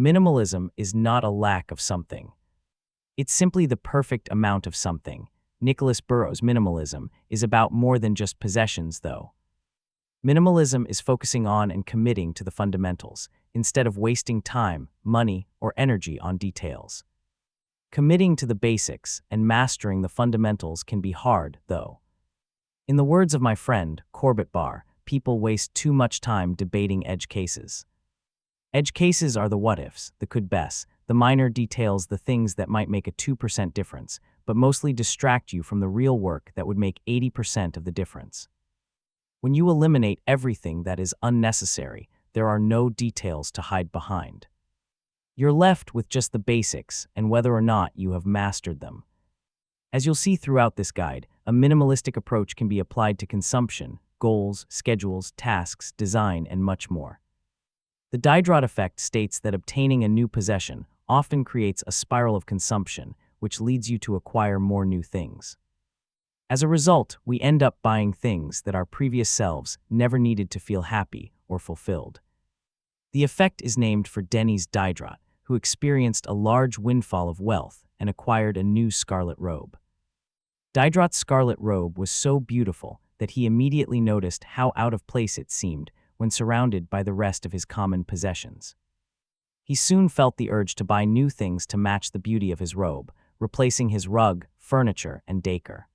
Minimalism is not a lack of something. It's simply the perfect amount of something. Nicholas Burrow's minimalism is about more than just possessions, though. Minimalism is focusing on and committing to the fundamentals, instead of wasting time, money, or energy on details. Committing to the basics and mastering the fundamentals can be hard, though. In the words of my friend, Corbett Barr, people waste too much time debating edge cases. Edge cases are the what-ifs, the could-bests, the minor details, the things that might make a 2% difference, but mostly distract you from the real work that would make 80% of the difference. When you eliminate everything that is unnecessary, there are no details to hide behind. You're left with just the basics and whether or not you have mastered them. As you'll see throughout this guide, a minimalistic approach can be applied to consumption, goals, schedules, tasks, design, and much more. The Diderot effect states that obtaining a new possession often creates a spiral of consumption, which leads you to acquire more new things. As a result, we end up buying things that our previous selves never needed to feel happy or fulfilled. The effect is named for Denis Diderot, who experienced a large windfall of wealth and acquired a new scarlet robe. Diderot's scarlet robe was so beautiful that he immediately noticed how out of place it seemed when surrounded by the rest of his common possessions. He soon felt the urge to buy new things to match the beauty of his robe, replacing his rug, furniture, and decor.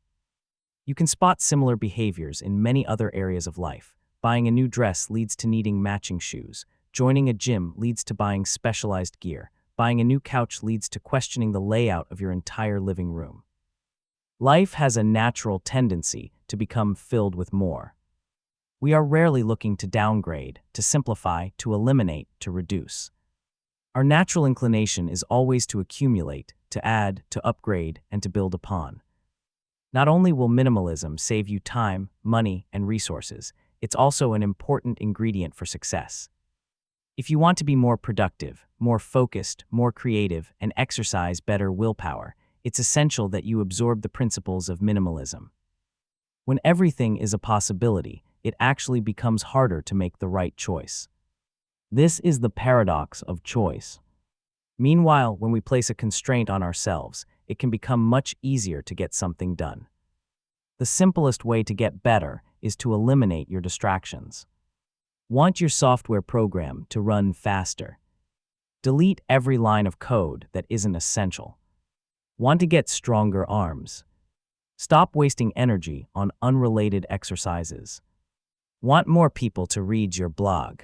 You can spot similar behaviors in many other areas of life. Buying a new dress leads to needing matching shoes. Joining a gym leads to buying specialized gear. Buying a new couch leads to questioning the layout of your entire living room. Life has a natural tendency to become filled with more. We are rarely looking to downgrade, to simplify, to eliminate, to reduce. Our natural inclination is always to accumulate, to add, to upgrade, and to build upon. Not only will minimalism save you time, money, and resources, it's also an important ingredient for success. If you want to be more productive, more focused, more creative, and exercise better willpower, it's essential that you absorb the principles of minimalism. When everything is a possibility, it actually becomes harder to make the right choice. This is the paradox of choice. Meanwhile, when we place a constraint on ourselves, it can become much easier to get something done. The simplest way to get better is to eliminate your distractions. Want your software program to run faster? Delete every line of code that isn't essential. Want to get stronger arms? Stop wasting energy on unrelated exercises. Want more people to read your blog?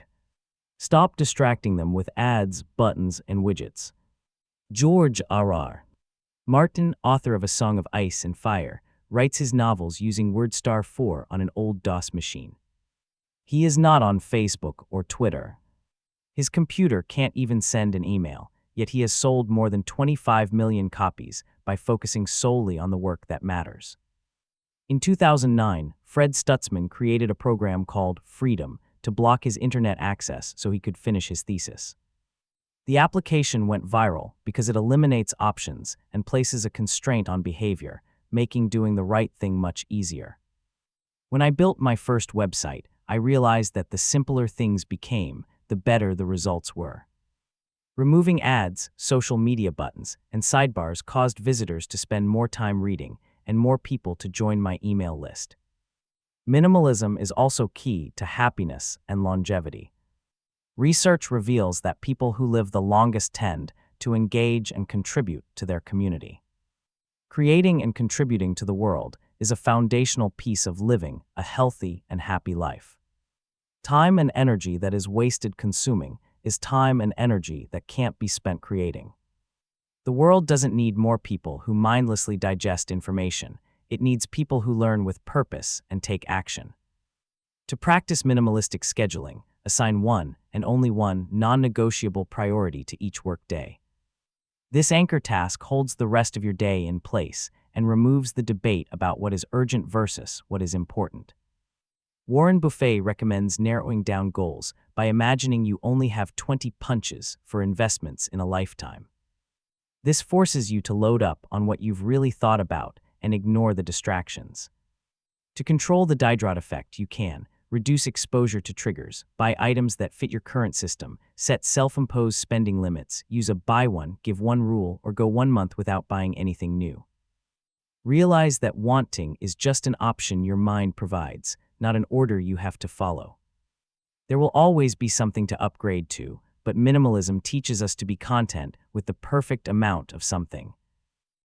Stop distracting them with ads, buttons, and widgets. George R.R. Martin, author of A Song of Ice and Fire, writes his novels using WordStar 4 on an old DOS machine. He is not on Facebook or Twitter. His computer can't even send an email, yet he has sold more than 25 million copies by focusing solely on the work that matters. In 2009, Fred Stutzman created a program called Freedom to block his internet access so he could finish his thesis. The application went viral because it eliminates options and places a constraint on behavior, making doing the right thing much easier. When I built my first website, I realized that the simpler things became, the better the results were. Removing ads, social media buttons, and sidebars caused visitors to spend more time reading and more people to join my email list. Minimalism is also key to happiness and longevity. Research reveals that people who live the longest tend to engage and contribute to their community. Creating and contributing to the world is a foundational piece of living a healthy and happy life. Time and energy that is wasted consuming is time and energy that can't be spent creating. The world doesn't need more people who mindlessly digest information. It needs people who learn with purpose and take action. To practice minimalistic scheduling, assign one and only one non-negotiable priority to each workday. This anchor task holds the rest of your day in place and removes the debate about what is urgent versus what is important. Warren Buffett recommends narrowing down goals by imagining you only have 20 punches for investments in a lifetime. This forces you to load up on what you've really thought about and ignore the distractions. To control the Diderot effect, you can Reduce exposure to triggers. Buy items that fit your current system. Set self-imposed spending limits. Use a buy one, give one rule, or go 1 month without buying anything new. Realize that wanting is just an option your mind provides, not an order you have to follow. There will always be something to upgrade to, but minimalism teaches us to be content with the perfect amount of something.